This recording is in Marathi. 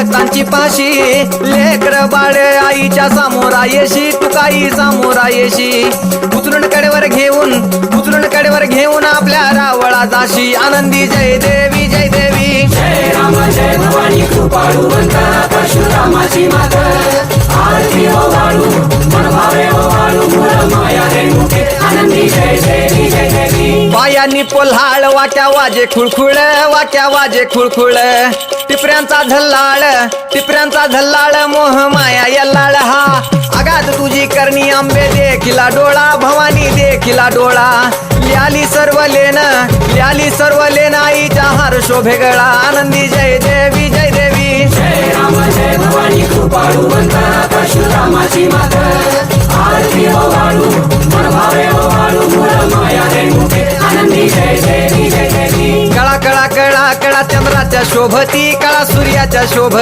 भक्तांची पाशी लेकर बाळ आईच्या सामोरा येशी तुकाई सामोरा येशी उचलून कडेवर घेऊन आपल्या रावळा जाशी आनंदी जय देवी जय देवी जय राम जय भवानी कृपाळू परशुरामाची मात आरती हो वाळू मन भावे हो वाळू मूळ माया रेणुके आनंदी जय देवी जय देवी पायांनी पोल्हाळ वाट्या वाजे खुळखुळ टिपऱ्यांचा झल्लाळ मोह माया यल्लाळ हा आगात तुझी करणी आंबे देखिला डोळा भवानी देखिला डोळा ल्याली सर्व लेन आईच्या हार शोभे गळा आनंदी जय देवी जय देवी जय राम जय भवानी कृपाळू परशुरामाची मात आरती हो वाळू मन भावे हो वाळू मूळ माया रेणुके आनंदी जय देवी जय देवी कळा चंद्राच्या शोभती कळा सूर्याच्या शोभती